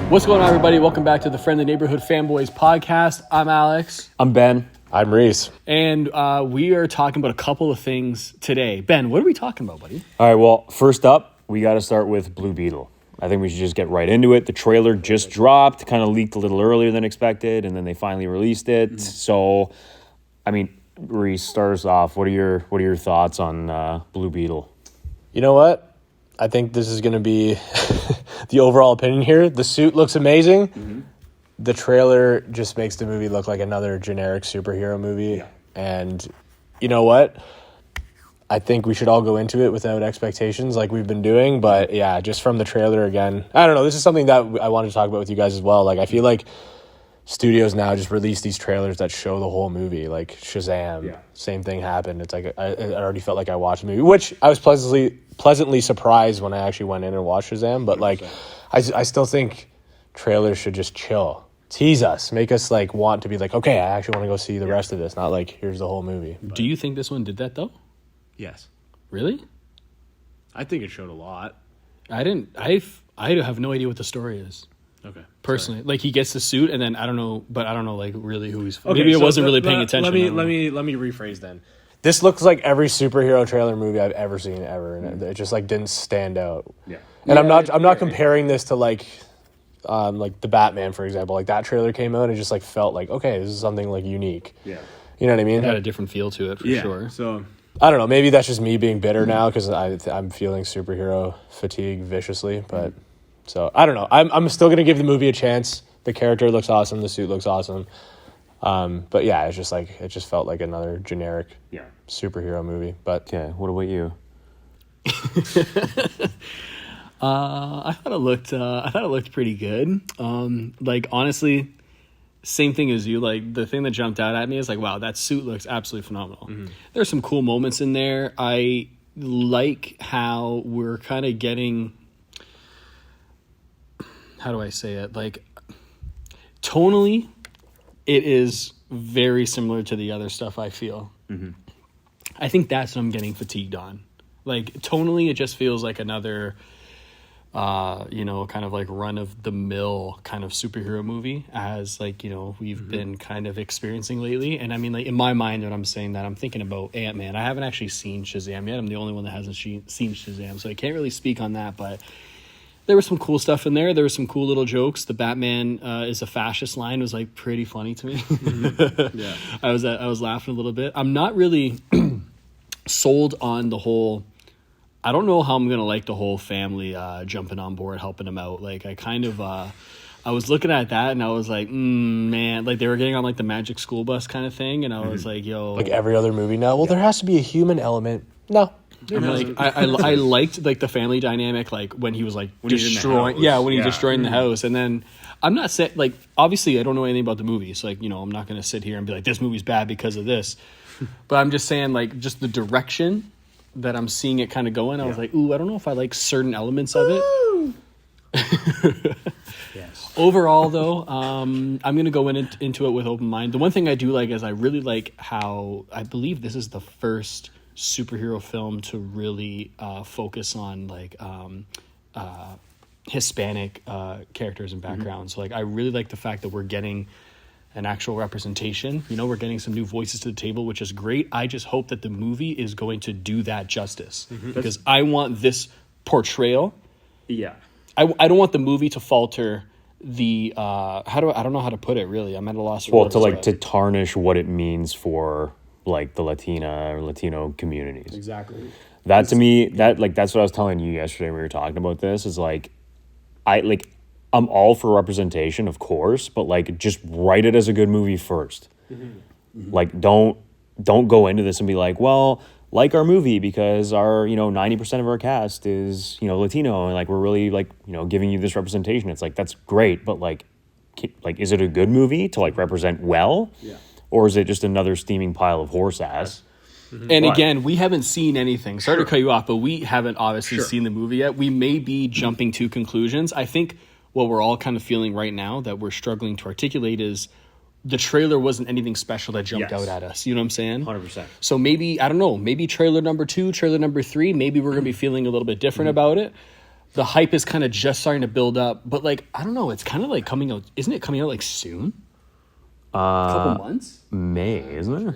What's going on, everybody? Welcome back to the Friendly Neighborhood Fanboys podcast. I'm Alex. I'm Ben. I'm Reese. And we are talking about a couple of things today. Ben, what are we talking about, buddy? All right, well, first up, we got to start with Blue Beetle. I think we should just get right into it. The trailer just dropped, kind of leaked a little earlier than expected, and then they finally released it. Mm-hmm. So, I mean, Reese, start us off. What are your thoughts on Blue Beetle? You know what? I think this is going to be the overall opinion here. The suit looks amazing. Mm-hmm. The trailer just makes the movie look like another generic superhero movie. Yeah. And you know what? I think we should all go into it without expectations like we've been doing. But yeah, just from the trailer again, I don't know. This is something that I wanted to talk about with you guys as well. Like, I feel like studios now just release these trailers that show the whole movie, like Shazam. Yeah. Same thing happened. It's like I already felt like I watched the movie, which I was pleasantly surprised when I actually went in and watched Shazam. But like, I still think trailers should just chill, tease us, make us like want to be like, okay, I actually want to go see the rest of this. Not like here's the whole movie. But do you think this one did that though? Yes. Really? I think it showed a lot. I have no idea what the story is. Okay. Personally, like he gets the suit, and then I don't know like really who he's. Okay, maybe I wasn't really paying attention. Let me rephrase then. This looks like every superhero trailer movie I've ever seen ever, and it just like didn't stand out. Yeah. And I'm not comparing this to like the Batman, for example. Like that trailer came out and it just like felt like, okay, this is something like unique. Yeah. You know what I mean? It had a different feel to it for sure. So I don't know. Maybe that's just me being bitter now because I'm feeling superhero fatigue viciously, but. So, I don't know. I'm still going to give the movie a chance. The character looks awesome. The suit looks awesome. But yeah, it just felt like another generic superhero movie. But okay, what about you? I thought it looked pretty good. Like honestly, same thing as you. Like the thing that jumped out at me is like, wow, that suit looks absolutely phenomenal. Mm-hmm. There's some cool moments in there. I like how we're kind of getting. How do I say it? Like, tonally, it is very similar to the other stuff I feel. Mm-hmm. I think that's what I'm getting fatigued on. Like, tonally, it just feels like another, kind of like run-of-the-mill kind of superhero movie as, like, we've been kind of experiencing lately. And I mean, like, in my mind, when I'm saying that, I'm thinking about Ant-Man. I haven't actually seen Shazam yet. I'm the only one that hasn't seen Shazam, so I can't really speak on that, but... There was some cool stuff in there. There were some cool little jokes. The Batman is a fascist line was like pretty funny to me. Mm-hmm. Yeah, I was laughing a little bit. I'm not really sold on the whole. I don't know how I'm gonna like the whole family jumping on board, helping him out. Like I kind of, I was looking at that and I was like, man, like they were getting on like the Magic School Bus kind of thing, and I was like, yo, like every other movie now. Well, there has to be a human element. No. I mean, like I liked like the family dynamic, like when he was like destroying, destroying the house, and then I'm not saying like obviously I don't know anything about the movie, so like I'm not gonna sit here and be like this movie's bad because of this, but I'm just saying like just the direction that I'm seeing it kind of going. I was like, ooh, I don't know if I like certain elements of it. Yes. Overall, though, I'm gonna go into it with open mind. The one thing I do like is I really like how I believe this is the first superhero film to really focus on like Hispanic characters and backgrounds. So like I really like the fact that we're getting an actual representation. We're getting some new voices to the table, which is great. I just hope that the movie is going to do that justice because I want this portrayal. Yeah, I don't want the movie to falter the I don't know how to put it really. I'm at a loss for words. To tarnish what it means for like the Latina or Latino communities. Exactly. That to me, that's what I was telling you yesterday when we were talking about this, is like, I'm all for representation, of course, but like just write it as a good movie first. Mm-hmm. Mm-hmm. Like don't go into this and be like, well, like our movie because our 90% of our cast is Latino and like we're really like giving you this representation. It's like that's great, but like is it a good movie to like represent well? Yeah. Or is it just another steaming pile of horse ass? Mm-hmm. And again, we haven't seen anything. Sorry to cut you off, but we haven't obviously seen the movie yet. We may be jumping to conclusions. I think what we're all kind of feeling right now that we're struggling to articulate is the trailer wasn't anything special that jumped Yes. out at us. You know what I'm saying? 100%. So maybe, I don't know, maybe trailer number 2, trailer number 3, maybe we're going to be feeling a little bit different about it. The hype is kind of just starting to build up. But, like, I don't know, it's kind of like coming out, isn't it coming out, like, soon? A couple months? May, isn't it?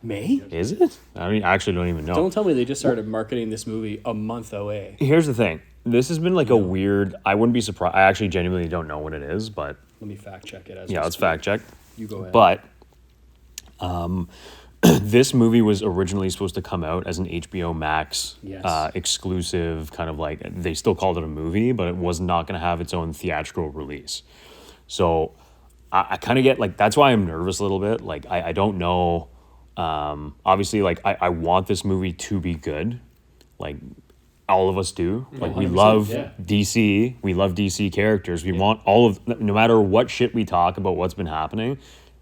May? Is it? I mean, I actually don't even know. Don't tell me they just started marketing this movie a month away. Here's the thing. This has been like a weird, I wouldn't be surprised. I actually genuinely don't know what it is, but Let me fact check it. let's fact check. You go ahead. But this movie was originally supposed to come out as an HBO Max Yes. exclusive, kind of like, they still called it a movie, but it was not going to have its own theatrical release. So I kind of get, like, that's why I'm nervous a little bit. Like, I don't know. Obviously, like, I want this movie to be good. Like, all of us do. Like, we 100%, love yeah. DC. We love DC characters. We want all of, no matter what shit we talk about what's been happening,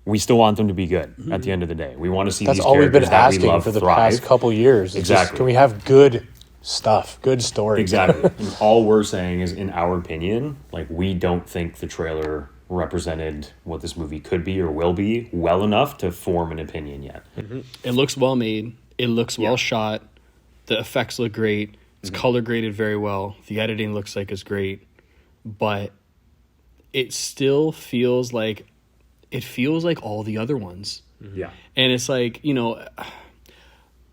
we still want them to be good at the end of the day. We want to see That's these all we've been characters that we asking love for the thrive. past couple years. It's Exactly. just, can we have good stuff, good stories? Exactly. And all we're saying is, in our opinion, like, we don't think the trailer represented what this movie could be or will be well enough to form an opinion yet. It looks well made. It looks well shot. The effects look great. It's color graded very well. The editing looks like it's great. But it still feels like all the other ones. Yeah. And it's like, you know,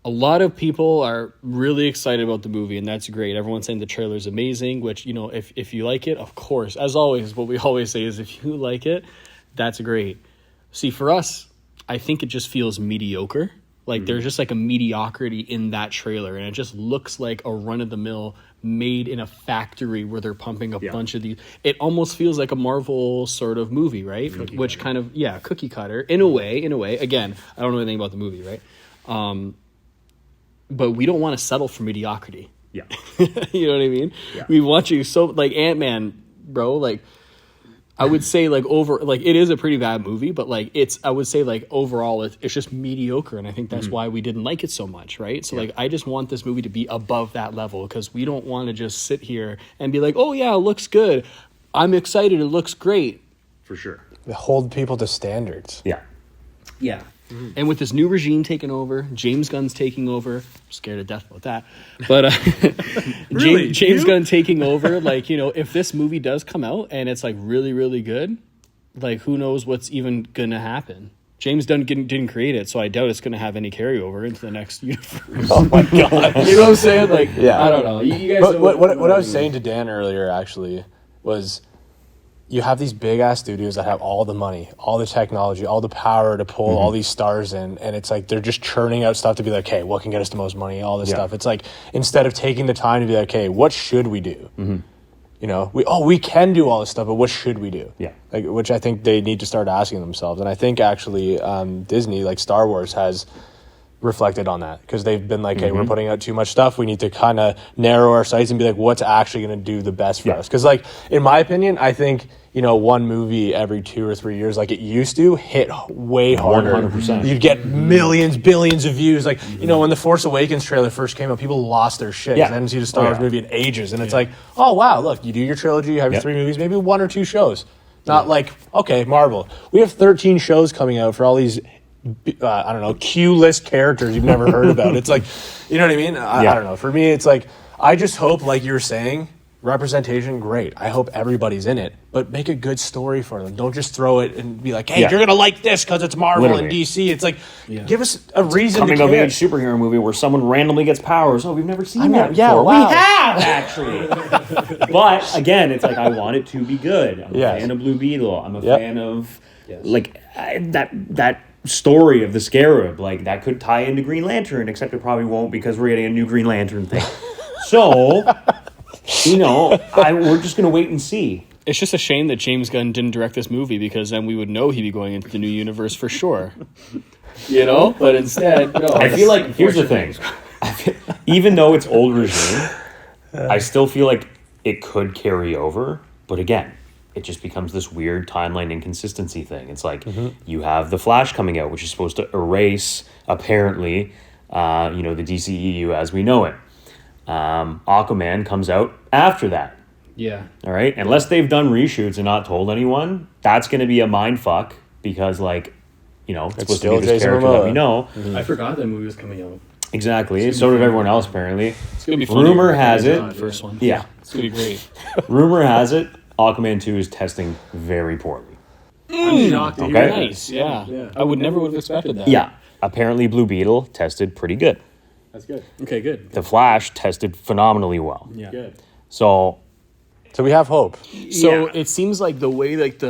a lot of people are really excited about the movie, and that's great. Everyone's saying the trailer's amazing, which, you know, if you like it, of course, as always, what we always say is if you like it, that's great. See, for us, I think it just feels mediocre. Like, there's just like a mediocrity in that trailer, and it just looks like a run-of-the-mill made in a factory where they're pumping a bunch of these. It almost feels like a Marvel sort of movie, right? Which kind of, cookie cutter in a way. Again, I don't know anything about the movie, right? But we don't want to settle for mediocrity. Yeah. You know what I mean? Yeah. We want you so, like, Ant-Man, bro, like, I would say, like, it is a pretty bad movie, but, like, I would say, like, overall, it's just mediocre, and I think that's why we didn't like it so much, right? So, like, I just want this movie to be above that level, because we don't want to just sit here and be like, oh, yeah, it looks good. I'm excited. It looks great. For sure. Hold people to standards. Yeah. Yeah. And with this new regime taking over, James Gunn's taking over. I'm scared to death about that. But Really? James Gunn taking over, like, you know, if this movie does come out and it's, like, really, really good, like, who knows what's even going to happen. James Gunn didn't create it, so I doubt it's going to have any carryover into the next universe. Oh my god! You know what I'm saying? Like, Yeah. I don't know. You guys But know what I was saying to Dan earlier actually was, you have these big ass studios that have all the money, all the technology, all the power to pull all these stars in, and it's like they're just churning out stuff to be like, hey, what can get us the most money? All this stuff. It's like, instead of taking the time to be like, hey, what should we do? You know, we can do all this stuff, but what should we do? Yeah. Like, which I think they need to start asking themselves, and I think actually Disney, like Star Wars, has reflected on that, because they've been like, hey, we're putting out too much stuff. We need to kind of narrow our sights and be like, what's actually going to do the best for us? Because, like, in my opinion, I think, you know, one movie every 2 or 3 years, like it used to, hit way harder. 100%. You'd get millions, billions of views. Like, you know, when the Force Awakens trailer first came out, people lost their shit. Yeah. They hadn't seen a Star Wars movie in ages. And it's like, oh, wow, look, you do your trilogy, you have your 3 movies, maybe 1 or 2 shows. Not like, okay, Marvel, we have 13 shows coming out for all these, I don't know, Q-list characters you've never heard about. It's like, you know what I mean? I don't know. For me, it's like, I just hope, like you were saying, representation, great. I hope everybody's in it, but make a good story for them. Don't just throw it and be like, hey, you're going to like this because it's Marvel and DC. It's like, give us a reason Coming to of care. age superhero movie where someone randomly gets powers. Oh, we've never seen that before. yeah, wow. We have, actually. But, again, it's like, I want it to be good. I'm a fan of Blue Beetle. I'm a fan of, like, that story of the Scarab. Like, that could tie into Green Lantern, except it probably won't, because we're getting a new Green Lantern thing. So, you know, we're just going to wait and see. It's just a shame that James Gunn didn't direct this movie, because then we would know he'd be going into the new universe for sure. You know? But instead, no. I feel like, here's the thing. Even though it's old regime, I still feel like it could carry over. But again, it just becomes this weird timeline inconsistency thing. It's like, you have The Flash coming out, which is supposed to erase, apparently, the DCEU as we know it. Aquaman comes out after that. Yeah. All right? Unless they've done reshoots and not told anyone, that's going to be a mind fuck because like, you know, it's supposed to still be this Jason character Momoa. that we know. I forgot that movie was coming out. Exactly. So did everyone else apparently. It's gonna be funny. Rumor has it. The first one. Yeah. It's gonna be great. Rumor has it. Aquaman 2 is testing very poorly. I'm shocked to hear Okay. that. Nice. Yeah. I would never have expected that. Yeah. Apparently, Blue Beetle tested pretty good. That's good. Okay. Good. The Flash tested phenomenally well. Yeah. Good. So So we have hope. So Yeah. it seems like the way like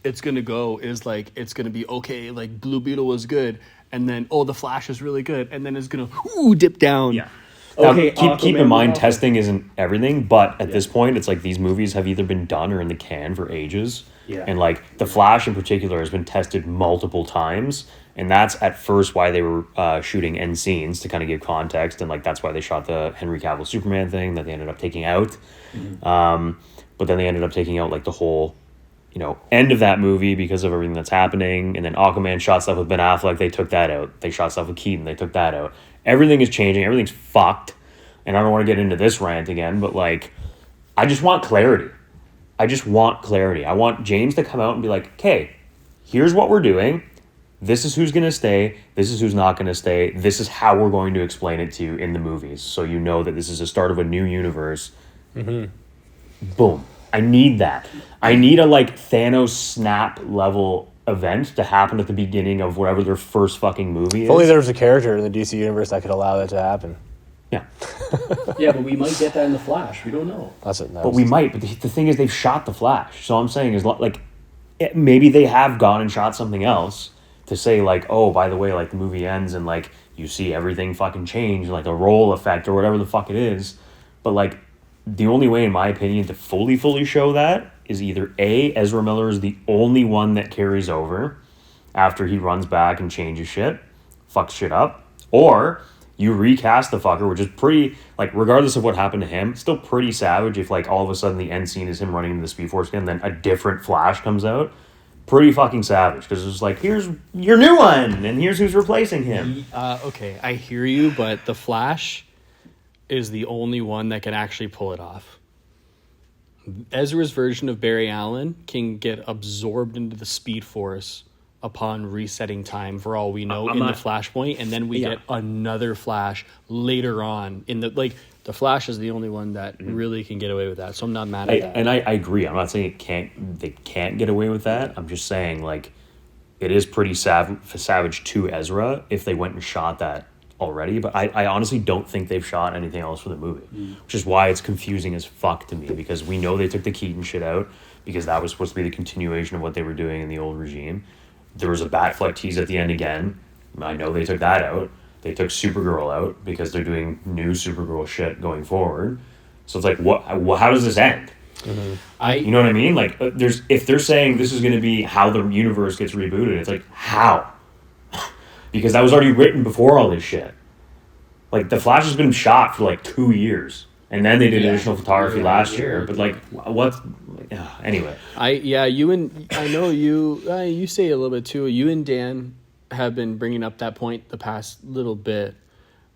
it's gonna go is like it's gonna be okay. Like Blue Beetle was good, and then the Flash is really good, and then it's gonna dip down. yeah. Now, Okay, keep in Aquaman mind, now. testing isn't everything, but at this point, it's like these movies have either been done or in the can for ages. Yeah. And like The Flash in particular has been tested multiple times. And that's at first why they were shooting end scenes to kind of give context. And like that's why they shot the Henry Cavill Superman thing that they ended up taking out. But then they ended up taking out like the whole, you know, end of that movie because of everything that's happening. And then Aquaman shot stuff with Ben Affleck. They took that out. They shot stuff with Keaton. They took that out. Everything is changing. Everything's fucked. And I don't want to get into this rant again, but like, I just want clarity. I just want clarity. I want James to come out and be like, okay, here's what we're doing. This is who's going to stay. This is who's not going to stay. This is how we're going to explain it to you in the movies. So you know that this is the start of a new universe. Boom. I need that. I need a like Thanos snap level event to happen at the beginning of whatever their first fucking movie is. If only there was a character in the DC universe that could allow that to happen. Yeah. Yeah, but we might get that in the Flash. We don't know. That's it. But we might. But the thing is, they've shot the Flash. So I'm saying is like, maybe they have gone and shot something else to say like, oh, by the way, like the movie ends and like you see everything fucking change, like a roll effect or whatever the fuck it is. But like, the only way, in my opinion, to fully show that is either A, Ezra Miller is the only one that carries over after he runs back and changes shit, fucks shit up, or you recast the fucker, which is pretty, like, regardless of what happened to him, still pretty savage if, like, all of a sudden the end scene is him running into the Speed Force again, and then a different Flash comes out. Pretty fucking savage, because it's like, here's your new one, and here's who's replacing him. Okay, I hear you, but the Flash is the only one that can actually pull it off. Ezra's version of Barry Allen can get absorbed into the Speed Force upon resetting time, for all we know, in the Flashpoint, and then we get another Flash later on in the like. The Flash is the only one that really can get away with that, so I'm not mad at that. And I agree. I'm not saying they can't get away with that. I'm just saying like it is pretty savage to Ezra if they went and shot that already. But I honestly don't think they've shot anything else for the movie, which is why it's confusing as fuck to me, because we know they took the Keaton shit out because that was supposed to be the continuation of what they were doing in the old regime. There was a Batfleck tease at the end again. I know they took that out. They took Supergirl out because they're doing new Supergirl shit going forward. So it's like, how does this end? You know what I mean? Like, if they're saying this is going to be how the universe gets rebooted, it's like, how? Because that was already written before all this shit. Like, The Flash has been shot for like 2 years. And then they did additional photography last year. But like, what? Anyway. I know you say a little bit too. You and Dan have been bringing up that point the past little bit.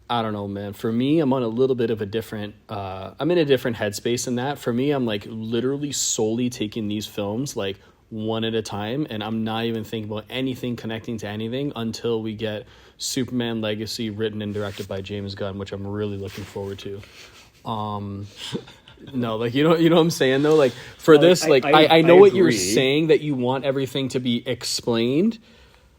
I don't know, man. For me, I'm on a little bit of a different, I'm in a different headspace than that. For me, I'm like literally solely taking these films like one at a time, and I'm not even thinking about anything connecting to anything until we get Superman Legacy written and directed by James Gunn, which I'm really looking forward to. No, like, you know what I'm saying though? Like, for this, like, I know what you're saying, that you want everything to be explained,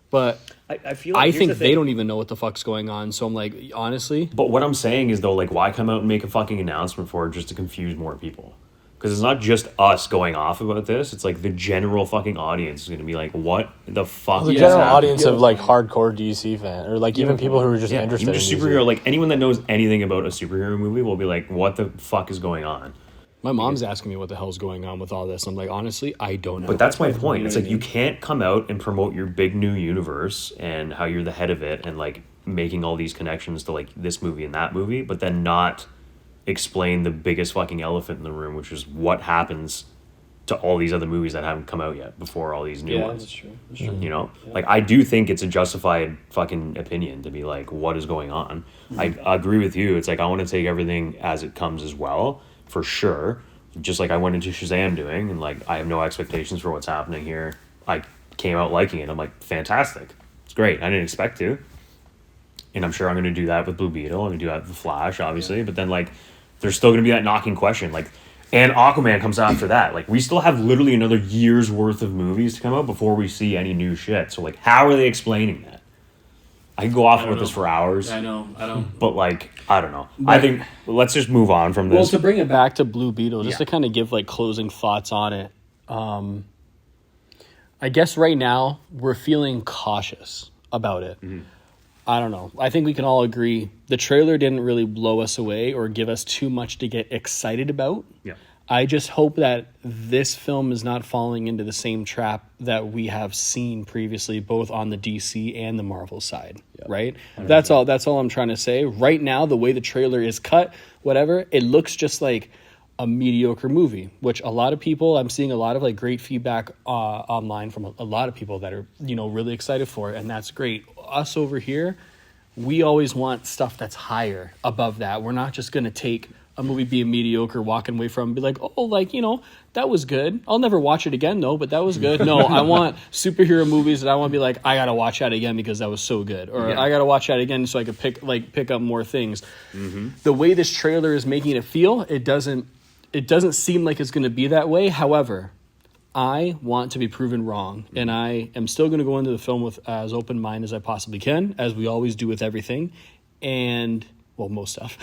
but I feel like I think they don't even know what the fuck's going on. So I'm like, honestly. But what I'm saying is, though, like, why come out and make a fucking announcement for it just to confuse more people? Because it's not just us going off about this. It's like the general fucking audience is going to be like, what the fuck The is general happening? audience of like hardcore DC fan, or like even people who are just interested even in just DC. superhero. Like, anyone that knows anything about a superhero movie will be like, what the fuck is going on? My mom's asking me what the hell's going on with all this. I'm like, honestly, I don't know. But that's my point. It's like, you can't come out and promote your big new universe and how you're the head of it and like making all these connections to like this movie and that movie, but then not explain the biggest fucking elephant in the room, which is what happens to all these other movies that haven't come out yet before all these new ones. That's true. You know, like, I do think it's a justified fucking opinion to be like, what is going on? I agree with you. It's like, I want to take everything as it comes as well, for sure. Just like I went into Shazam doing, and like, I have no expectations for what's happening here. I came out liking it. I'm like, fantastic. It's great. I didn't expect to. And I'm sure I'm going to do that with Blue Beetle. I'm going to do that with The Flash, obviously. Yeah. But then, like, there's still going to be that knocking question. Like, and Aquaman comes after that. Like, we still have literally another year's worth of movies to come out before we see any new shit. So, like, how are they explaining that? I could go off with this for hours. I know. But, like, I don't know. But I think, let's just move on from this. Well, to bring it back to Blue Beetle, just to kind of give, like, closing thoughts on it. I guess right now, we're feeling cautious about it. Mm-hmm. I don't know. I think we can all agree the trailer didn't really blow us away or give us too much to get excited about. Yeah. I just hope that this film is not falling into the same trap that we have seen previously, both on the DC and the Marvel side, right? 100%. That's all I'm trying to say. Right now, the way the trailer is cut, whatever, it looks just like a mediocre movie, which a lot of people, I'm seeing a lot of like great feedback online from a lot of people that are, really excited for it, and that's great. Us over here, we always want stuff that's higher above that. We're not just going to take a movie being mediocre, walking away from, and be like, oh, like, that was good. I'll never watch it again, though, but that was good. No, I want superhero movies that I want to be like, I got to watch that again because that was so good. Or I got to watch that again so I could pick up more things. Mm-hmm. The way this trailer is making it feel, it doesn't seem like it's going to be that way. However, I want to be proven wrong, and I am still going to go into the film with as open mind as I possibly can, as we always do with everything, and, well, most stuff,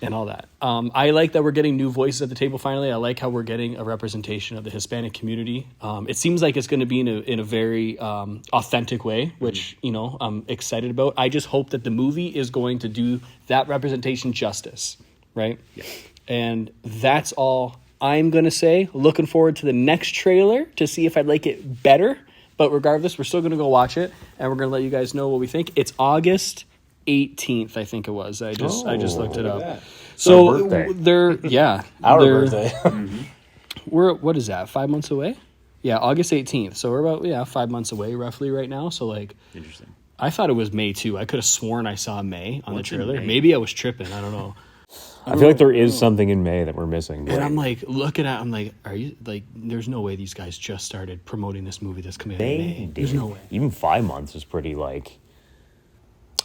and all that. I like that we're getting new voices at the table finally. I like how we're getting a representation of the Hispanic community. It seems like it's going to be in a very authentic way, which, I'm excited about. I just hope that the movie is going to do that representation justice, right? Yeah. And that's all I'm going to say. Looking forward to the next trailer to see if I'd like it better. But regardless, we're still going to go watch it, and we're going to let you guys know what we think. It's August 18th, I think it was. I just looked it up. So they're our birthday. We're, what is that, 5 months away? Yeah, August 18th. So we're about 5 months away roughly right now. So like, interesting. I thought it was May too. I could have sworn I saw May on the trailer. Maybe I was tripping. I don't know. I feel like there is something in May that we're missing. And I'm like, looking at, I'm like, are you like? There's no way these guys just started promoting this movie that's coming out in May. There's no way. Even 5 months is pretty like.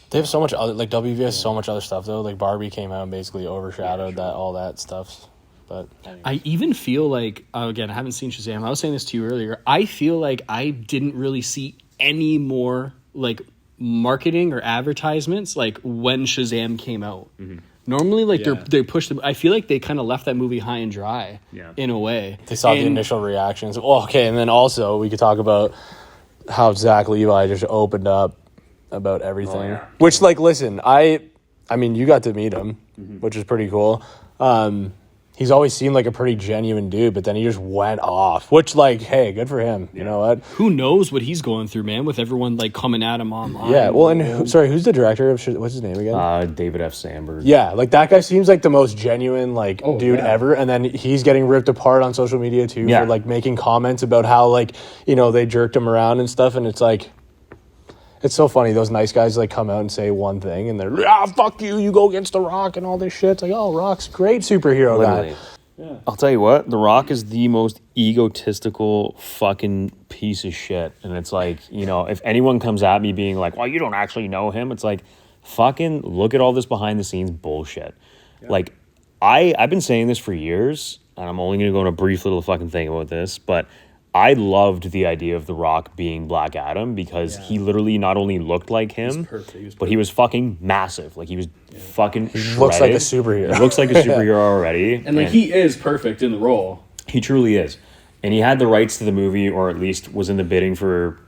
They have so much other, like WB has so much other stuff though. Like Barbie came out and basically overshadowed that all that stuff. But I even feel like, again, I haven't seen Shazam. I was saying this to you earlier. I feel like I didn't really see any more like marketing or advertisements like when Shazam came out. Mm-hmm. Normally, like they push them. I feel like they kind of left that movie high and dry. In a way. They saw the initial reactions. Oh, okay, and then also we could talk about how Zach Levi just opened up about everything. Oh, yeah. Which, like, listen, I mean, you got to meet him, which is pretty cool. He's always seemed like a pretty genuine dude, but then he just went off. Which, like, hey, good for him. Yeah. You know what? Who knows what he's going through, man? With everyone like coming at him online. Yeah. Well, and who's the director of? What's his name again? David F. Sandberg. Yeah, like that guy seems like the most genuine dude ever, and then he's getting ripped apart on social media too for like making comments about how like they jerked him around and stuff, and it's like. It's so funny. Those nice guys like come out and say one thing, and they're fuck you. You go against The Rock and all this shit. It's like, oh, Rock's great superhero guy. Yeah. I'll tell you what, The Rock is the most egotistical fucking piece of shit. And it's like, if anyone comes at me being like, well, you don't actually know him, it's like, fucking look at all this behind the scenes bullshit. Yeah. Like, I've been saying this for years, and I'm only going to go on a brief little fucking thing about this, but I loved the idea of The Rock being Black Adam because he literally not only looked like him, but he was fucking massive. Like, he was fucking shredded. He looks like a superhero. He looks like a superhero already. And he is perfect in the role. He truly is. And he had the rights to the movie, or at least was in the bidding for,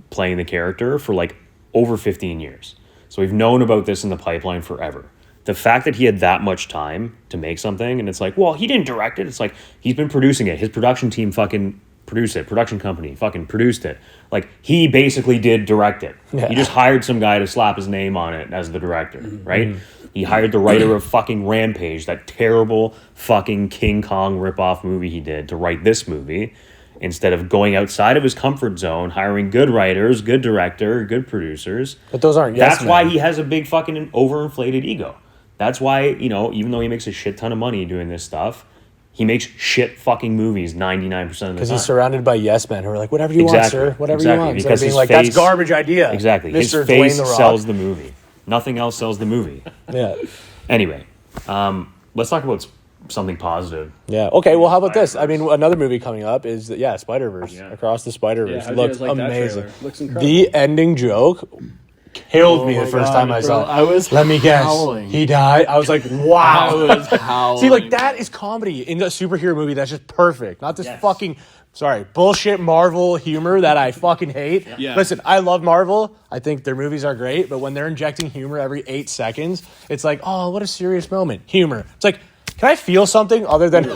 playing the character for like over 15 years. So we've known about this in the pipeline forever. The fact that he had that much time to make something, and it's like, well, he didn't direct it. It's like, he's been producing it. His production team fucking produced it. Production company fucking produced it. Like, he basically did direct it. Yeah. He just hired some guy to slap his name on it as the director, right? He hired the writer of fucking Rampage, that terrible fucking King Kong ripoff movie he did, to write this movie, instead of going outside of his comfort zone, hiring good writers, good director, good producers. But those aren't That's why he has a big fucking overinflated ego. That's why, even though he makes a shit ton of money doing this stuff, he makes shit fucking movies 99% of the time. Because he's surrounded by yes men who are like, whatever you want, sir. Whatever you want. Because being his like, face, that's garbage idea. Exactly. Mr. His face Dwayne The Rock. sells the movie. Nothing else sells the movie. Yeah. Anyway, let's talk about something positive. Yeah. Okay. Well, how about this? I mean, another movie coming up is Spider-Verse. Yeah. Across the Spider-Verse. Yeah, Looks amazing. Looks incredible. The ending joke killed me the first time I saw it. I was Let me guess. howling. He died. I was like, wow. I was howling. See, like, that is comedy in a superhero movie that's just perfect. Not this fucking, bullshit Marvel humor that I fucking hate. Yeah. Listen, I love Marvel. I think their movies are great, but when they're injecting humor every 8 seconds, it's like, oh, what a serious moment. Humor. It's like, can I feel something other than,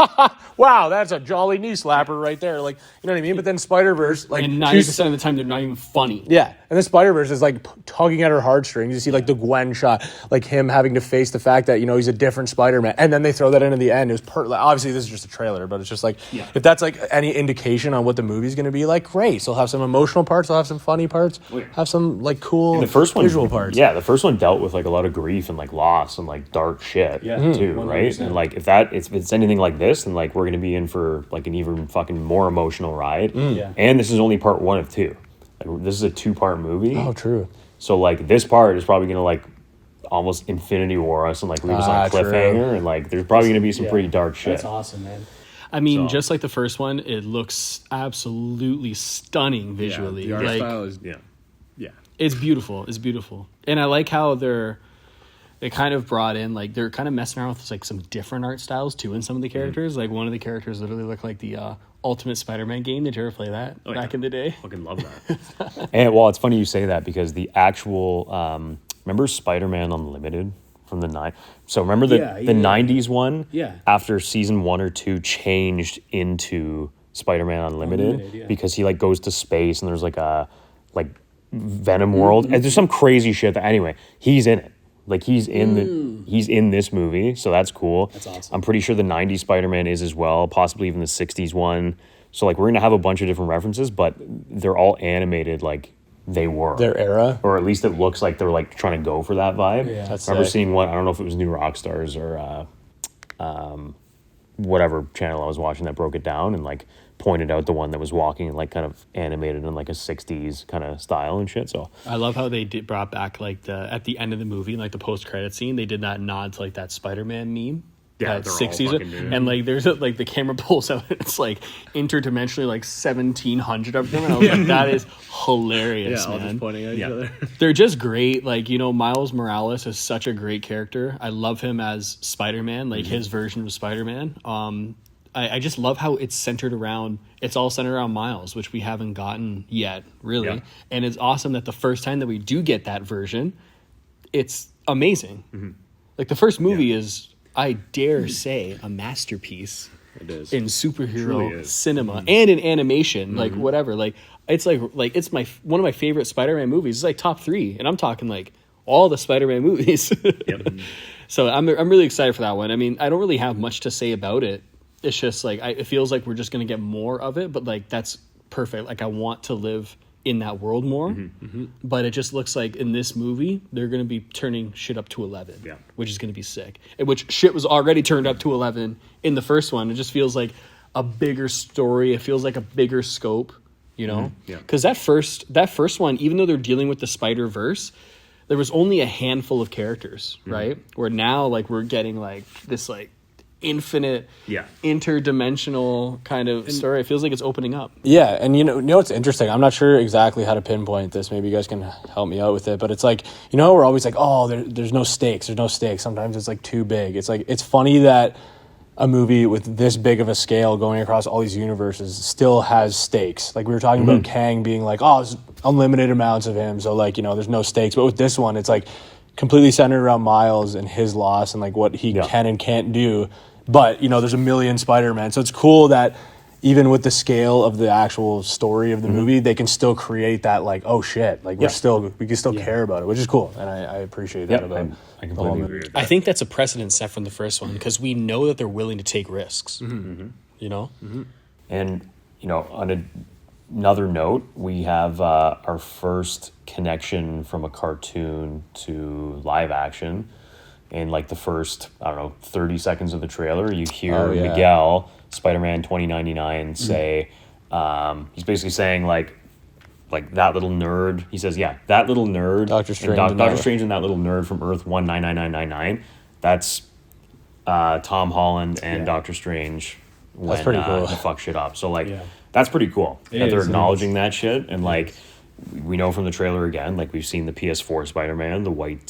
wow, that's a jolly knee slapper right there? Like, you know what I mean? But then Spider-Verse, like... And 90% of the time, they're not even funny. Yeah, and then Spider-Verse is like tugging at her heartstrings. You see like the Gwen shot, like him having to face the fact that, he's a different Spider-Man. And then they throw that in at the end. It was obviously, this is just a trailer, but it's just like, if that's like any indication on what the movie's going to be like, great. So it'll have some emotional parts, it'll have some funny parts, have some like cool The first one, visual parts. Yeah, the first one dealt with like a lot of grief and like loss and like dark shit too, 100%. right? And like if it's anything like this, then like we're gonna be in for like an even fucking more emotional ride. Yeah. And this is only part 1 of 2. Like this is a 2-part movie. Oh, true. So like this part is probably gonna like almost Infinity War us and like leave us on a cliffhanger, and like there's probably gonna be some pretty dark shit. That's awesome, man. I mean, just like the first one, it looks absolutely stunning visually. The art like, style is it's beautiful. It's beautiful. And I like how they kind of brought in, like, they're kind of messing around with like some different art styles too in some of the characters. Like one of the characters literally looked like the Ultimate Spider-Man game. Did you ever play that back in the day? Fucking love that. And well, it's funny you say that because the actual remember Spider-Man Unlimited from the 90s? So remember the 90s one? Yeah. After season 1 or 2 changed into Spider-Man Unlimited because he like goes to space and there's like a like Venom world. And there's some crazy shit that anyway, he's in it. Like he's in this movie, so that's cool. That's awesome. I'm pretty sure the 90s Spider-Man is as well, possibly even the 60s one. So like we're gonna have a bunch of different references, but they're all animated like they were. Their era? Or at least it looks like they're like trying to go for that vibe. Yeah. That's I remember sick. seeing one, I don't know if it was New Rockstars or whatever channel I was watching that broke it down and like pointed out the one that was walking and like kind of animated in like a 60s kind of style and shit. So I love how they brought back like at the end of the movie, like the post-credit scene, they did that nod to like that Spider-Man meme. Yeah, that they're all 60s fucking doing it. and like there's like the camera pulls out and it's like interdimensionally like 1700 of them and I was like, that is hilarious, all man. just pointing at each other. They're just great. Like, Miles Morales is such a great character. I love him as Spider-Man, like his version of Spider-Man. I just love how it's all centered around Miles, which we haven't gotten yet, really. Yeah. And it's awesome that the first time that we do get that version, it's amazing. Like the first movie is, I dare say, a masterpiece. It is. In Truly superhero is. cinema and in animation, like whatever. Like it's like it's one of my favorite Spider-Man movies. It's like top 3, and I'm talking like all the Spider-Man movies. So I'm really excited for that one. I mean, I don't really have much to say about it. It's just like it feels like we're just gonna get more of it, but like that's perfect. Like I want to live in that world more, but it just looks like in this movie they're gonna be turning shit up to 11, which is gonna be sick. And which shit was already turned up to 11 in the first one. It just feels like a bigger story. It feels like a bigger scope, Because that first one, even though they're dealing with the Spider-Verse, there was only a handful of characters, right? Where now like we're getting like this like infinite, interdimensional kind of story. It feels like it's opening up. Yeah, and you know what's interesting? I'm not sure exactly how to pinpoint this. Maybe you guys can help me out with it. But it's like, we're always like, oh, there's no stakes. There's no stakes. Sometimes it's like too big. It's like, it's funny that a movie with this big of a scale going across all these universes still has stakes. Like we were talking about Kang being like, oh, there's unlimited amounts of him. So like, there's no stakes. But with this one, it's like completely centered around Miles and his loss and like what he can and can't do. But, there's a million Spider-Man. So it's cool that even with the scale of the actual story of the movie, they can still create that, like, oh, shit. Like, we can still care about it, which is cool. And I appreciate that about I completely agree with that. I think that's a precedent set from the first one because we know that they're willing to take risks. Mm-hmm. And, on another note, we have our first connection from a cartoon to live action in like the first, I don't know, 30 seconds of the trailer, you hear Oh, yeah. Miguel, Spider-Man 2099, say, he's basically saying like that little nerd. He says, yeah, that little nerd. Doctor Strange and and Doctor that- Strange and that little nerd from Earth 199999. That's Tom Holland and Doctor Strange when pretty cool. he fuck shit up. So like, Yeah. that's pretty cool that they're is, it acknowledging that shit. And like, we know from the trailer again, like we've seen the PS4 Spider-Man, the white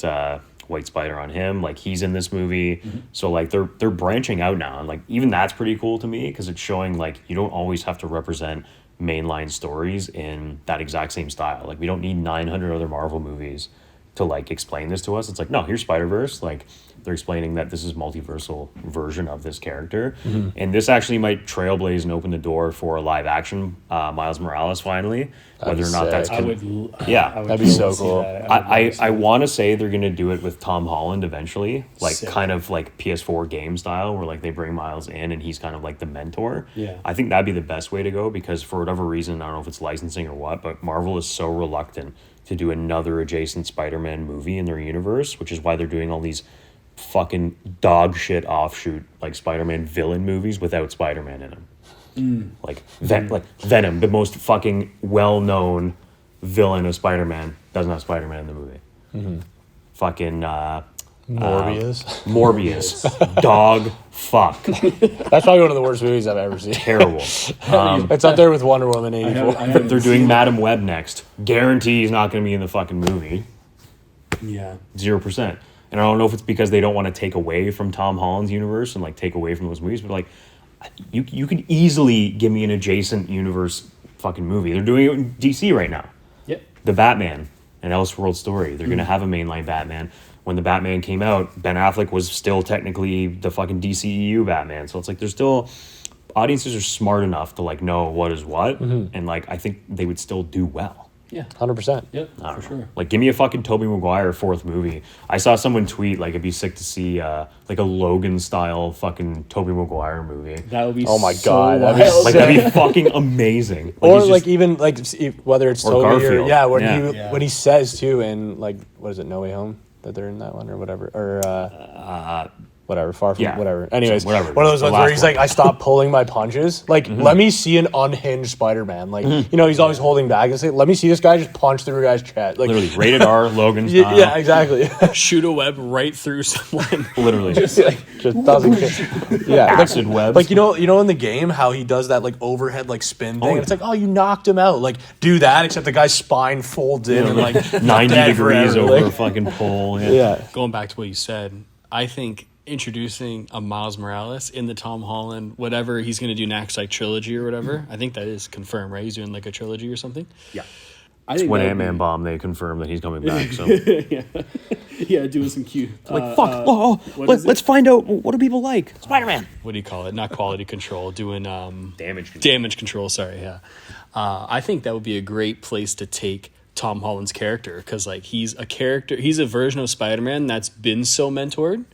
spider on him, like he's in this movie. So like they're branching out now, and like even that's pretty cool to me because it's showing like you don't always have to represent mainline stories in that exact same style. Like we don't need 900 other Marvel movies to like explain this to us. It's like, no, here's Spider-Verse. Like they're explaining that this is multiversal version of this character. And this actually might trailblaze and open the door for a live action Miles Morales finally. That'd Whether or be not that's sick. I would. Yeah. I would That'd be so totally see cool. that. would I love to see want to say they're going to do it with Tom Holland eventually, like Sick. kind of like PS4 game style where like they bring Miles in and he's kind of like the mentor. Yeah. I think that'd be the best way to go because for whatever reason, I don't know if it's licensing or what, but Marvel is so reluctant to do another adjacent Spider-Man movie in their universe, which is why they're doing all these fucking dog shit offshoot like Spider-Man villain movies without Spider-Man in them. Like Venom, the most fucking well-known villain of Spider-Man, doesn't have Spider-Man in the movie. Fucking Morbius. Dog fuck. That's probably one of the worst movies I've ever seen. Terrible. It's up there with Wonder Woman 84. They're doing Madam Web next. Guarantee he's not going to be in the fucking movie. Yeah. 0%. And I don't know if it's because they don't want to take away from Tom Holland's universe and like take away from those movies, but like you could easily give me an adjacent universe fucking movie. They're doing it in DC right now. Yep. The Batman, an Elseworld story. They're going to have a mainline Batman. When the Batman came out, Ben Affleck was still technically the fucking DCEU Batman. So it's like there's still audiences are smart enough to like know what is what, and like I think they would still do well. Yeah. 100%. Yep. I don't For know. sure. Like, give me a fucking Tobey Maguire fourth movie. I saw someone tweet, like, it'd be sick to see, like, a Logan-style fucking Tobey Maguire movie. That would be. Oh my so God, that'd be wild. Like, that'd be fucking amazing. Like, Or he's like just- even like whether it's Or Toby or Garfield. yeah, when Yeah. he Yeah. when he says too in like what is it, No Way Home, that they're in that one or whatever or whatever, Far From Yeah. whatever. Anyways, Whatever. one of those The ones where last he's one. like, I stopped pulling my punches. Like, let me see an unhinged Spider-Man. Like, you know, he's always holding back. It's like, let me see this guy just punch through a guy's chest. Like, Literally, rated R, Logan style. yeah, exactly. Shoot a web right through someone. Literally. Just like. Just doesn't yeah, Acid webs. Like you know in the game how he does that like overhead like spin thing. yeah. And it's like, oh, you knocked him out. Like do that, except the guy's spine folds in and like 90 dead degrees forever, over a like- fucking pole. Yeah. Going back to what you said, I think introducing a Miles Morales in the Tom Holland, whatever he's going to do next, like trilogy or whatever, I think that is confirmed, right? He's doing like a trilogy or something. Yeah. I think When that would Ant-Man bombed, they confirmed that he's coming back. So, yeah, doing some cute. like, what is let's find out what do people like. Spider-Man. What do you call it? Not quality control, doing Damage control. damage control. Sorry, yeah. I think that would be a great place to take Tom Holland's character because like he's a version of Spider-Man that's been so mentored.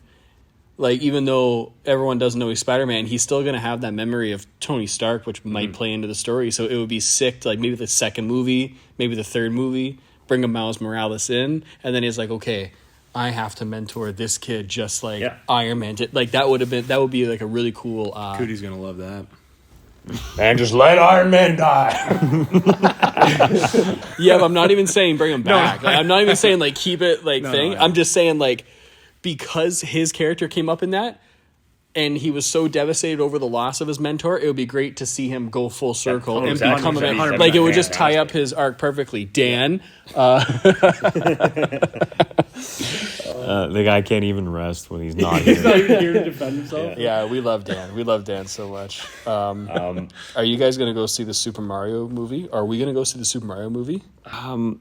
Like, even though everyone doesn't know he's Spider-Man, he's still going to have that memory of Tony Stark, which might play into the story. So it would be sick to, like, maybe the second movie, maybe the third movie, bring a Miles Morales in, and then he's like, okay, I have to mentor this kid just like Iron Man did. Like, that would be, like, a really cool... Cootie's going to love that. And just let Iron Man die. Yeah, but I'm not even saying bring him back. Like, I'm not even saying, like, keep it, like, thing. I'm just saying, like... Because his character came up in that, and he was so devastated over the loss of his mentor, it would be great to see him go full circle and become a 100%. like it would just tie up his arc perfectly. Dan, The guy can't even rest when he's not here. here to defend himself. Yeah, we love Dan. We love Dan so much. Are you guys gonna go see the Super Mario movie? Are we gonna go see the Super Mario movie?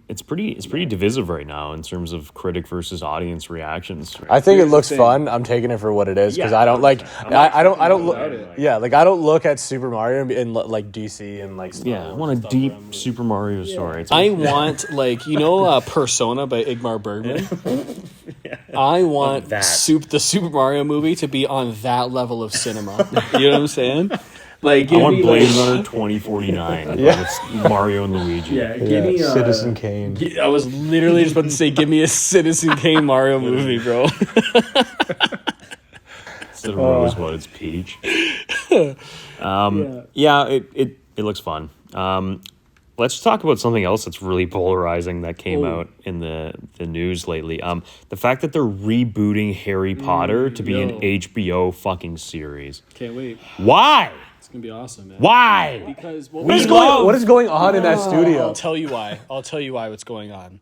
It's pretty divisive right now in terms of critic versus audience reactions. I think it looks thing. fun. I'm taking it for what it is because Yeah, I don't like. I don't look. about it. Yeah, like I don't look at Super Mario and like DC and like. Star Yeah, I Wars. want a deep Super Mario story. It's I want like Persona by Igmar Bergman. I want that. the Super Mario movie to be on that level of cinema. You know what I'm saying? Like, I want me, Blade like, Runner 2049 Yeah. with Mario and Luigi. yeah, give Yeah, me Citizen Kane. I was literally just about to say, give me a Citizen Kane Mario movie, bro. Instead of Rosebud, it's Peach. Yeah, it looks fun. Let's talk about something else that's really polarizing that came out in the news lately. The fact that they're rebooting Harry Potter to be an HBO fucking series. Can't wait. Why? It's gonna be awesome, man. Why? Because What is going on in that studio? I'll tell you why. What's going on.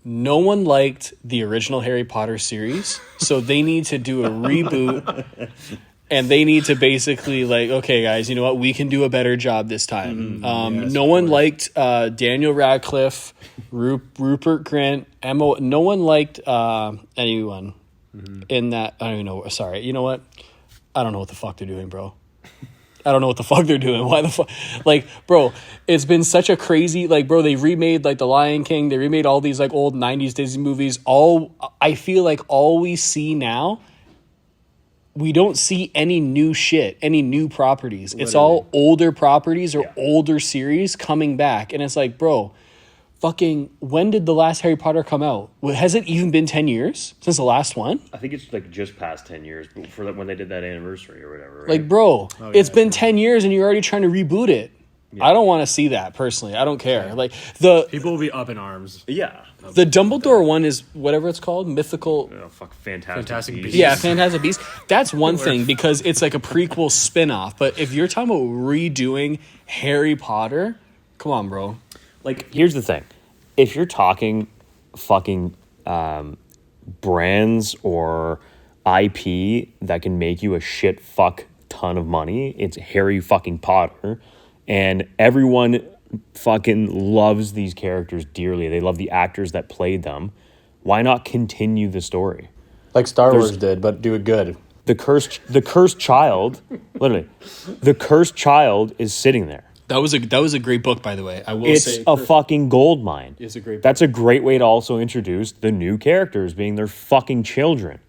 No one liked the original Harry Potter series, so they need to do a reboot. And they need to basically like, okay, guys, you know what? We can do a better job this time. No one liked Daniel Radcliffe, Rupert Grint, Emma. No one liked anyone in that. I don't even know. Sorry. You know what? I don't know what the fuck they're doing, bro. I don't know what the fuck they're doing. Why the fuck? Like, bro, it's been such a crazy, like, bro, they remade, like, The Lion King. They remade all these, like, old 90s Disney movies. I feel like all we see now, we don't see any new shit, any new properties. Literally. It's all older properties or older series coming back. And it's like, bro, fucking, when did the last Harry Potter come out? Has it even been 10 years since the last one? I think it's like just past 10 years for when they did that anniversary or whatever. Right? Like, bro, it's been 10 years and you're already trying to reboot it. Yeah. I don't want to see that personally. I don't care. Yeah. Like people will be up in arms. Yeah. The Dumbledore one is whatever it's called, mythical. Fantastic Beasts. Yeah, Fantastic Beasts. That's one thing because it's like a prequel spin-off. But if you're talking about redoing Harry Potter, come on, bro. Like, here's the thing: if you're talking fucking brands or IP that can make you a shit fuck ton of money, it's Harry fucking Potter, and everyone fucking loves these characters dearly. They love the actors that played them. Why not continue the story? Like Star Wars did, but do it good. The cursed child, literally, the cursed child is sitting there. That was a great book, by the way. I will it's say a fucking gold mine. It's a great book. That's a great way to also introduce the new characters being their fucking children.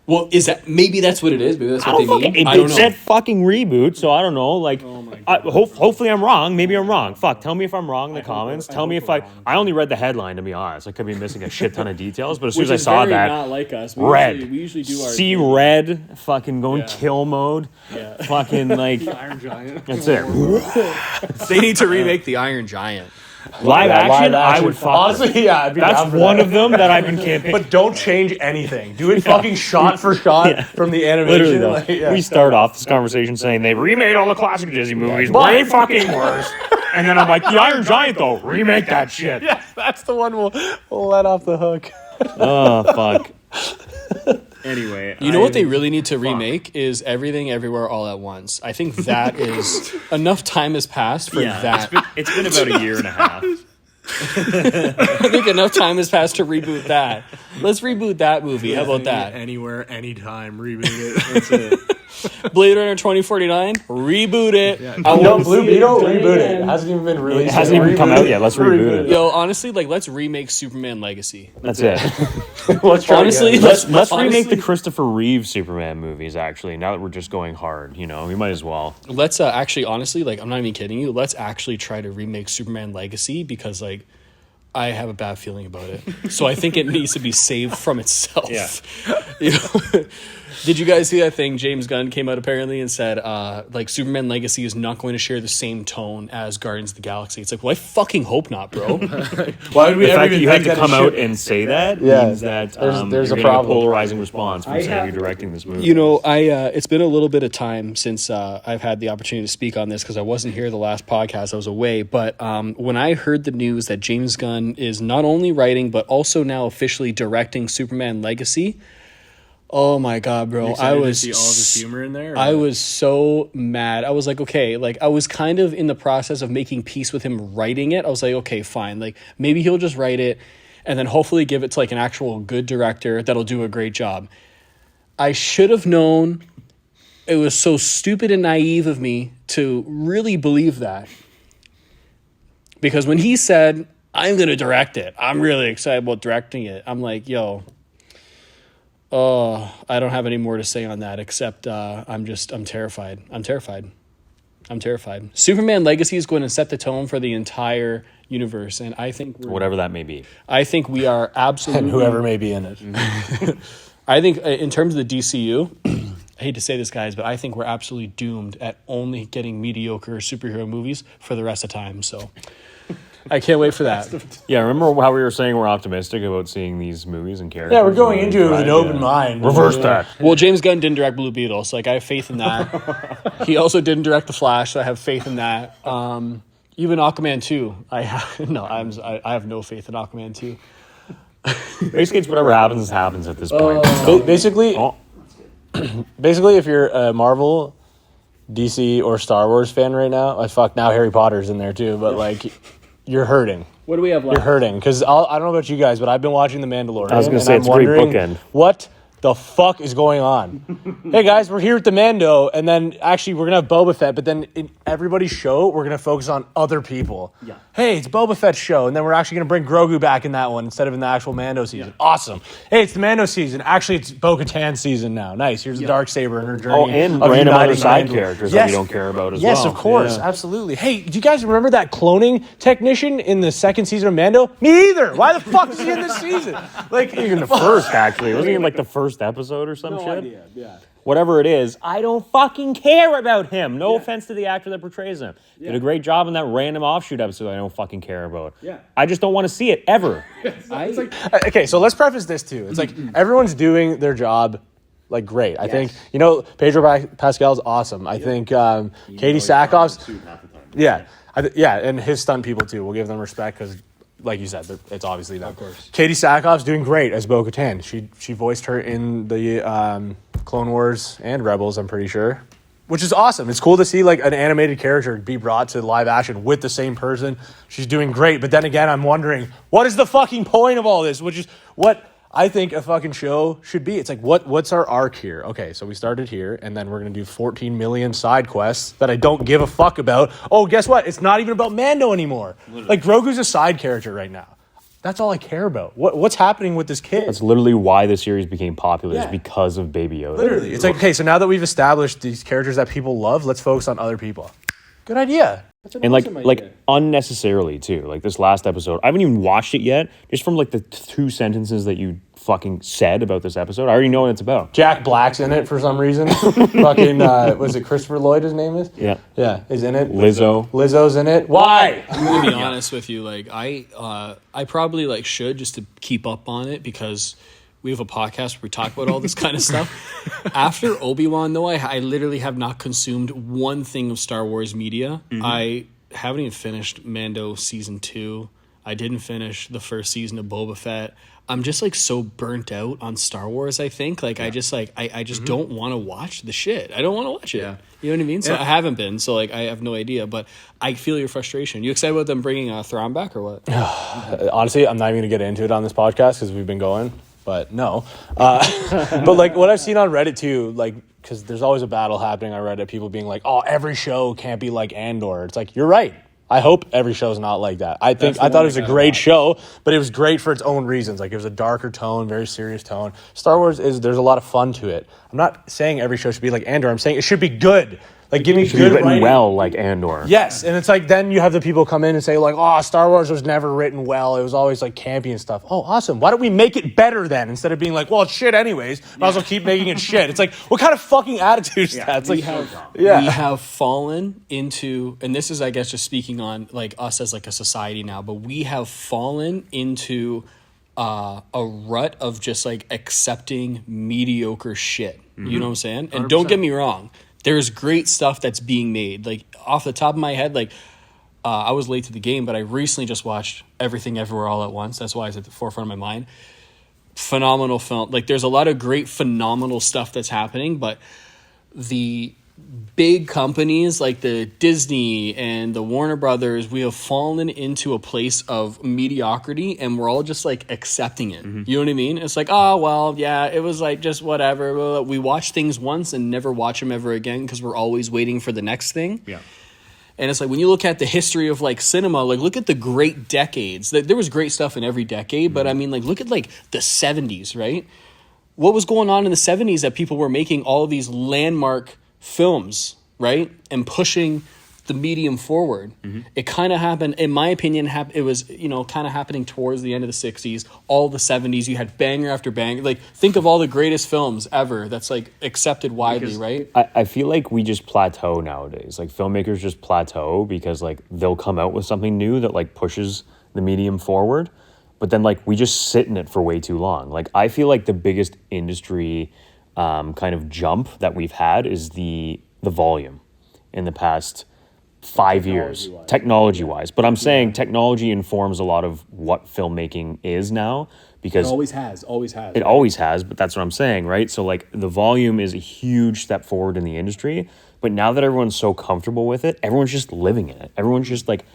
Well, maybe that's what it is? Maybe that's what they mean? I don't know. It said fucking reboot, so I don't know. Like, hopefully I'm wrong. Maybe I'm wrong. Fuck, tell me if I'm wrong in the comments. Tell me if I only read the headline, to be honest. I could be missing a shit ton of details, but as soon as I saw that, not like us. We usually do our see red, fucking going kill mode. Yeah. Fucking like Iron Giant. That's it. They need to remake the Iron Giant. Live action, I would fuck. Honestly, yeah, I'd be that's down for one that. of them that I've been campaigning. But don't change anything. Do it fucking shot for shot from the animation. Literally, though. We start off this conversation saying they remade all the classic Disney movies, way fucking worse. And then I'm like, the Iron Giant, though, remake that shit. Yes, that's the one we'll let off the hook. Oh, fuck. Anyway, you know what they really need to remake is Everything Everywhere All at Once. I think that is enough time has passed for that. It's been about a year and a half. I think enough time has passed to reboot that. Let's reboot that movie. How about that? Anywhere, anytime, reboot it. That's it. Blade Runner 2049, reboot it. Yeah. Blue Beetle, reboot it. It hasn't even been released. It hasn't even come out yet. Let's reboot it. Yo, honestly, like, let's remake Superman Legacy. That's it. Let's remake the Christopher Reeve Superman movies, actually, now that we're just going hard. You know, we might as well. Let's actually, honestly, like, I'm not even kidding you. Let's actually try to remake Superman Legacy because, like, I have a bad feeling about it. So I think it needs to be saved from itself. Yeah. You know? Did you guys see that thing? James Gunn came out apparently and said, like, Superman Legacy is not going to share the same tone as Guardians of the Galaxy. It's like, well, I fucking hope not, bro. Why would we the ever fact that you had to that come out and say that means that there's you're a problem. A polarizing response from saying you're directing this movie. You know, it's been a little bit of time since I've had the opportunity to speak on this because I wasn't here the last podcast. I was away. But when I heard the news that James Gunn is not only writing but also now officially directing Superman Legacy, oh my god, bro! I was to see all of his humor in there. I was so mad. I was like, okay, like I was kind of in the process of making peace with him writing it. I was like, okay, fine. Like maybe he'll just write it and then hopefully give it to like an actual good director that'll do a great job. I should have known. It was so stupid and naive of me to really believe that. Because when he said, I'm going to direct it, I'm really excited about directing it. I'm like, yo, I don't have any more to say on that except I'm terrified. I'm terrified. I'm terrified. Superman Legacy is going to set the tone for the entire universe, and I think Whatever that may be. I think we are absolutely And whoever may be in it. I think in terms of the DCU, I hate to say this, guys, but I think we're absolutely doomed at only getting mediocre superhero movies for the rest of time. So I can't wait for that. Yeah, remember how we were saying we're optimistic about seeing these movies and characters? Yeah, we're going into it with an open mind. Reverse that. Well, James Gunn didn't direct Blue Beetle, so like I have faith in that. He also didn't direct The Flash, so I have faith in that. Even Aquaman 2, I have no faith in Aquaman 2. Basically, it's whatever happens at this point. Basically, if you're a Marvel, DC, or Star Wars fan right now, now Harry Potter's in there too, but like, you're hurting. What do we have left? You're hurting because I don't know about you guys, but I've been watching The Mandalorian. I was going to say, and it's a great bookend. What the fuck is going on? Hey guys, we're here at the Mando, and then actually we're gonna have Boba Fett, but then in everybody's show we're gonna focus on other people. Yeah. Hey, it's Boba Fett's show, and then we're actually gonna bring Grogu back in that one instead of in the actual Mando season. Yeah. Awesome. Hey, it's the Mando season. Actually, it's Bo-Katan's season now. Nice. Here's the Darksaber and her journey. Oh, and random other side characters that we don't care about as well. Yes, of course, absolutely. Hey, do you guys remember that cloning technician in the second season of Mando? Me either. Why the fuck is he in this season? Like even the first, actually, wasn't even like the first episode or some shit. Idea. Yeah. Whatever it is, I don't fucking care about him. No offense to the actor that portrays him. Did a great job in that random offshoot episode I don't fucking care about. Yeah. I just don't want to see it ever. Okay, so let's preface this too. It's like everyone's doing their job like great. I think, Pedro Pascal's awesome. I think Katie Sackhoff's... Yeah. And his stunt people too. We'll give them respect because... Like you said, it's obviously them. Of course. Katie Sackhoff's doing great as Bo-Katan. She voiced her in the Clone Wars and Rebels, I'm pretty sure, which is awesome. It's cool to see like an animated character be brought to live action with the same person. She's doing great. But then again, I'm wondering, what is the fucking point of all this? Which is what I think a fucking show should be. It's like, what's our arc here? Okay, so we started here, and then we're going to do 14 million side quests that I don't give a fuck about. Oh, guess what? It's not even about Mando anymore. Literally. Like, Grogu's a side character right now. That's all I care about. What's happening with this kid? That's literally why the series became popular, is because of Baby Yoda. Literally. It's like, okay, so now that we've established these characters that people love, let's focus on other people. Good idea. And like unnecessarily too. Like this last episode, I haven't even watched it yet. Just from like the 2 sentences that you fucking said about this episode, I already know what it's about. Jack Black's in it for some reason. Fucking was it Christopher Lloyd? His name is. Yeah, is in it. Lizzo's in it. Why? I'm gonna be honest with you. Like I probably like should just to keep up on it because we have a podcast where we talk about all this kind of stuff. After Obi-Wan, though, I literally have not consumed one thing of Star Wars media. Mm-hmm. I haven't even finished Mando Season 2. I didn't finish the first season of Boba Fett. I'm just, like, so burnt out on Star Wars, I think. Like, I just don't want to watch the shit. I don't want to watch it. Yeah. You know what I mean? So I haven't been. So, like, I have no idea. But I feel your frustration. You excited about them bringing Thrawn back or what? Honestly, I'm not even going to get into it on this podcast because we've been going. But no. But like what I've seen on Reddit too, like, because there's always a battle happening on Reddit, people being like, oh, every show can't be like Andor. It's like, you're right. I hope every show's not like that. I thought it was a great show, but it was great for its own reasons. Like it was a darker tone, very serious tone. Star Wars there's a lot of fun to it. I'm not saying every show should be like Andor. I'm saying it should be good. Like, give me good written writing. Well, like Andor. Yes, and it's like then you have the people come in and say like, "Oh, Star Wars was never written well. It was always like campy and stuff." Oh, awesome! Why don't we make it better then instead of being like, "Well, it's shit anyways." Might as well keep making it shit. It's like, what kind of fucking attitude is that? It's like, we have fallen into, and this is, I guess, just speaking on like us as like a society now, but we have fallen into a rut of just like accepting mediocre shit. Mm-hmm. You know what I'm saying? And 100%. Don't get me wrong. There's great stuff that's being made. Like, off the top of my head, like, I was late to the game, but I recently just watched Everything Everywhere All at Once. That's why it's at the forefront of my mind. Phenomenal film. Like, there's a lot of great, phenomenal stuff that's happening, but the big companies like the Disney and the Warner Brothers, we have fallen into a place of mediocrity and we're all just like accepting it. Mm-hmm. You know what I mean? It's like, oh, well, yeah, it was like just whatever. We watch things once and never watch them ever again because we're always waiting for the next thing. Yeah. And it's like when you look at the history of like cinema, like look at the great decades. There was great stuff in every decade, but I mean, like look at like the 70s, right? What was going on in the 70s that people were making all of these landmark films, right? And pushing the medium forward. It kind of happened, in my opinion, it was, kind of happening towards the end of the 60s, all the 70s. You had banger after banger. Like, think of all the greatest films ever that's, like, accepted widely, right? I feel like we just plateau nowadays. Like, filmmakers just plateau because, like, they'll come out with something new that, like, pushes the medium forward. But then, like, we just sit in it for way too long. Like, I feel like the biggest industry kind of jump that we've had is the volume in the past 5 years, technology-wise. But I'm saying technology informs a lot of what filmmaking is now, because It always has. it always has, but that's what I'm saying, right? So, like, the volume is a huge step forward in the industry, but now that everyone's so comfortable with it, everyone's just living in it. Everyone's just, like,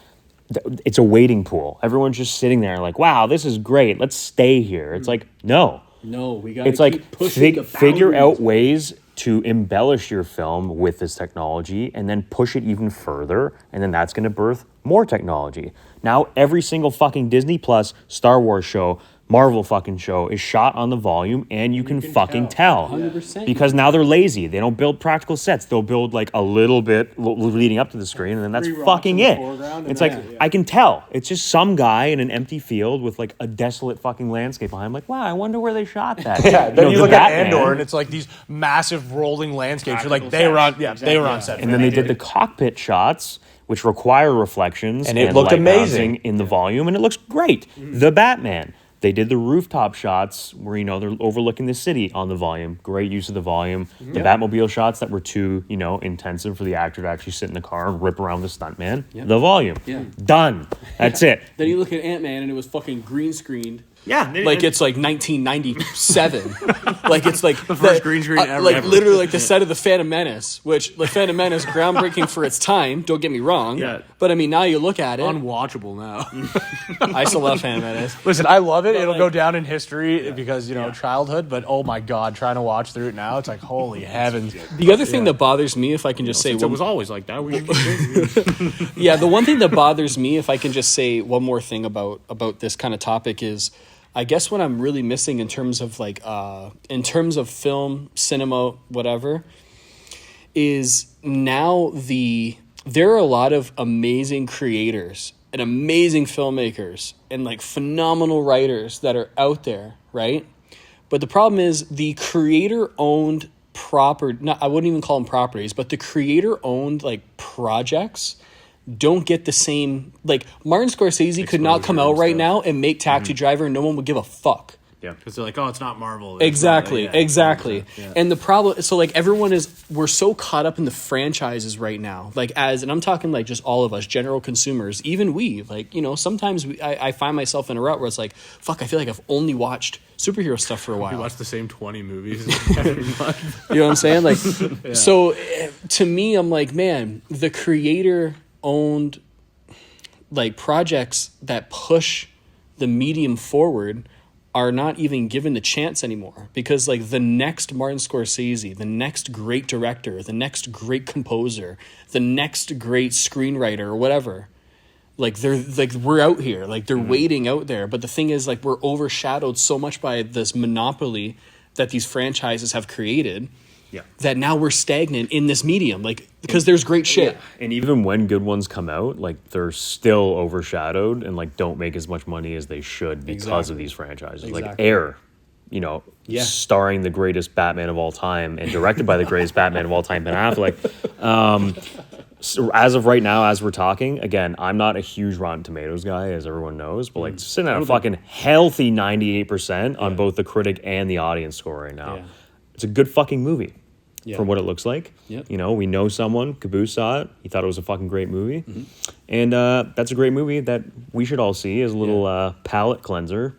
it's a waiting pool. Everyone's just sitting there like, wow, this is great. Let's stay here. It's like, no, No, we got to it's keep like pushing the figure boundaries. out ways to embellish your film with this technology and then push it even further, and then that's going to birth more technology. Now every single fucking Disney Plus Star Wars show, Marvel fucking show is shot on the volume, and you can fucking tell. 100%. Because now they're lazy. They don't build practical sets. They'll build like a little bit leading up to the screen, and then that's Three rocks fucking in the it. foreground, It's and like, that's it, I can tell. It's just some guy in an empty field with like a desolate fucking landscape behind him. Like, wow, I wonder where they shot that. Yeah, then you the look at Batman. Andor, and it's like these massive rolling landscapes. You're like, Practical they were on, sets. they were on set. And then they did the cockpit shots, which require reflections. And it looked light amazing. bouncing in the volume, and it looks great. The Batman. They did the rooftop shots where, they're overlooking the city on the volume. Great use of the volume. The Batmobile shots that were too, intensive for the actor to actually sit in the car and rip around the stuntman. The volume. Yeah. Done. That's it. Then you look at Ant-Man and it was fucking green screened. Yeah, like it's like 1997. Like it's like the first green screen ever. Like literally like the set of the Phantom Menace, which the Phantom Menace groundbreaking for its time. Don't get me wrong. Yeah. But I mean, now you look at it. Unwatchable now. I still love Phantom Menace. Listen, I love it. It'll go down in history because, childhood, but oh my God, trying to watch through it now, it's like, holy heavens. The other thing that bothers me, if I can just say, It was always like that. We yeah, the one thing that bothers me, if I can just say one more thing about this kind of topic is, I guess what I'm really missing in terms of like in terms of film, cinema, whatever, is now there are a lot of amazing creators and amazing filmmakers and like phenomenal writers that are out there, right? But the problem is the creator-owned I wouldn't even call them properties, but the creator-owned like projects don't get the same, like Martin Scorsese could not come out right now and make Taxi Driver and no one would give a fuck. Yeah, because they're like, oh, it's not Marvel. Exactly. It's not, Yeah. And the problem, so like we're so caught up in the franchises right now, like and I'm talking like just all of us, general consumers, even we, like, sometimes I find myself in a rut where it's like, fuck, I feel like I've only watched superhero stuff for a while. We watch the same 20 movies every month. You know what I'm saying? Like, so to me, I'm like, man, the creator owned like projects that push the medium forward are not even given the chance anymore, because like the next Martin Scorsese, the next great director, the next great composer, the next great screenwriter or whatever, like they're like, we're out here, like they're waiting out there. But the thing is, like, we're overshadowed so much by this monopoly that these franchises have created. Yeah. That now we're stagnant in this medium, like, because there's great shit. And even when good ones come out, like, they're still overshadowed and like don't make as much money as they should because of these franchises. Like Air, starring the greatest Batman of all time and directed by the greatest Batman of all time, Ben Affleck. So as of right now, as we're talking, again, I'm not a huge Rotten Tomatoes guy, as everyone knows, but like sitting at a fucking healthy 98% on both the critic and the audience score right now. Yeah. It's a good fucking movie. Yeah. From what it looks like. Yep. We know someone, Caboose saw it. He thought it was a fucking great movie. And that's a great movie that we should all see as a little palate cleanser.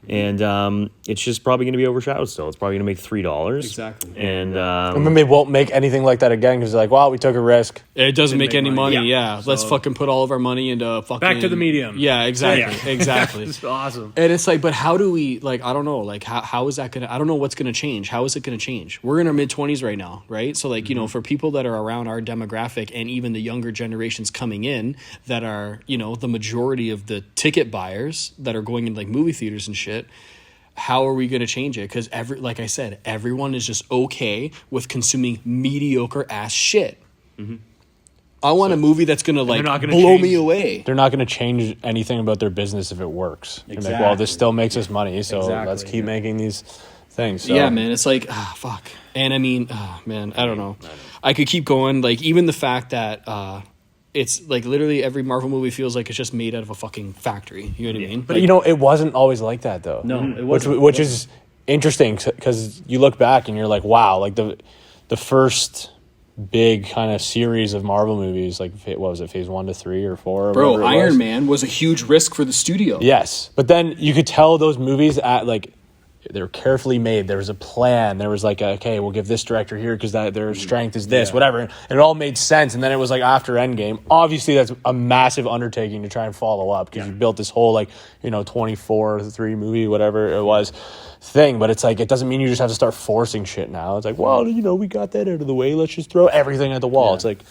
And it's just probably going to be overshadowed still. It's probably going to make $3. Exactly. And And then they won't make anything like that again because they're like, wow, we took a risk. It doesn't make any money. money. Yeah. Let's fucking put all of our money into fucking Back to the medium. Yeah, exactly. Exactly. It's awesome. And it's like, but how do we, like, I don't know, like, how is that gonna, I don't know what's gonna change. How is it gonna change? We're in our mid-20s right now, right? So like, for people that are around our demographic and even the younger generations coming in that are, the majority of the ticket buyers that are going in like movie theaters and shit, how are we going to change it? Because like I said, everyone is just okay with consuming mediocre ass shit. I want a movie that's gonna like not gonna blow change- me away. They're not going to change anything about their business if it works. They're like, well, this still makes us money, so let's keep making these things. So. Yeah, man, it's like fuck. And I mean, man, I don't know. I could keep going. Like even the fact that it's like literally every Marvel movie feels like it's just made out of a fucking factory. You know what I mean? But you know, it wasn't always like that though. No, it wasn't. Which is interesting because you look back and you're like, wow, like the first big kind of series of Marvel movies, like what was it, phase 1 to 3 or 4? Or Bro, whatever it Iron was. Man was a huge risk for the studio. Yes, but then you could tell those movies at like they were carefully made. There was a plan. There was like, okay, we'll give this director here because their strength is this, whatever. And it all made sense. And then it was like after Endgame, obviously that's a massive undertaking to try and follow up because you built this whole like 24/3 movie, whatever it was, thing. But it's like it doesn't mean you just have to start forcing shit now. It's like, well, we got that out of the way. Let's just throw everything at the wall. It's like,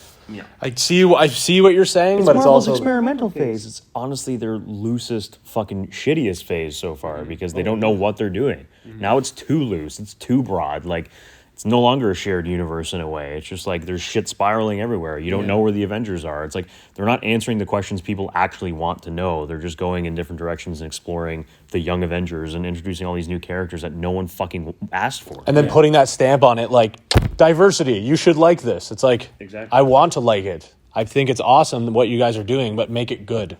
I see what you're saying, but it's Marvel's also experimental phase. It's honestly their loosest, fucking shittiest phase so far because they don't know what they're doing. Now it's too loose. It's too broad. Like it's no longer a shared universe in a way. It's just like there's shit spiraling everywhere. You don't know where the Avengers are. It's like they're not answering the questions people actually want to know. They're just going in different directions and exploring the young Avengers and introducing all these new characters that no one fucking asked for. and then putting that stamp on it, like diversity. You should like this. It's like I want to like it. I think it's awesome what you guys are doing, but make it good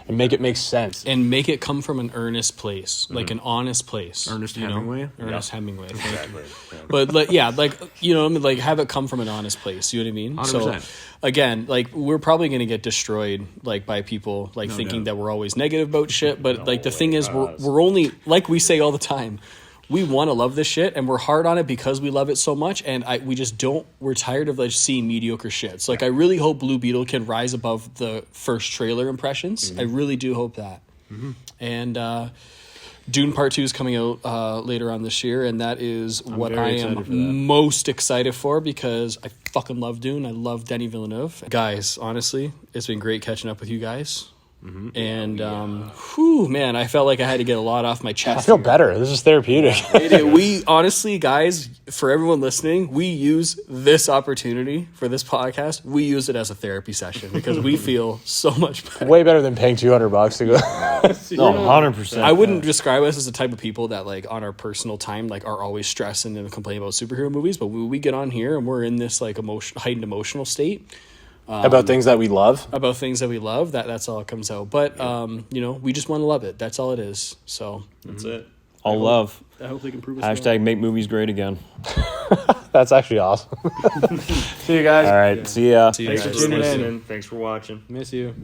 and make it make sense. And make it come from an earnest place, like an honest place. Ernest Hemingway? Ernest Hemingway. Exactly. But like, like have it come from an honest place. You know what I mean? 100%. So again, like we're probably going to get destroyed like by people like thinking that we're always negative about shit. But like the thing is, we're only, like we say all the time, we want to love this shit and we're hard on it because we love it so much, and we're tired of like seeing mediocre shit. So like I really hope Blue Beetle can rise above the first trailer impressions. I really do hope that. And Dune Part 2 is coming out later on this year, and that is what I am most excited for because I fucking love Dune. I love Denis Villeneuve. Guys, honestly, it's been great catching up with you guys. And man, I felt like I had to get a lot off my chest. I feel better. This is therapeutic. We honestly, guys, for everyone listening, we use this opportunity for this podcast. We use it as a therapy session because we feel so much better. Way better than paying $200 to go. No, 100%. I wouldn't describe us as the type of people that like on our personal time like are always stressing and complaining about superhero movies, but when we get on here and we're in this like heightened emotional state About things that we love. that's all it comes out. But we just want to love it. That's all it is. So That's it. All love. I hope they can prove us Hashtag make movies great again. That's actually awesome. See you guys. All right. See ya. See you Thanks for guys. tuning in. Listening. Thanks for watching. Miss you.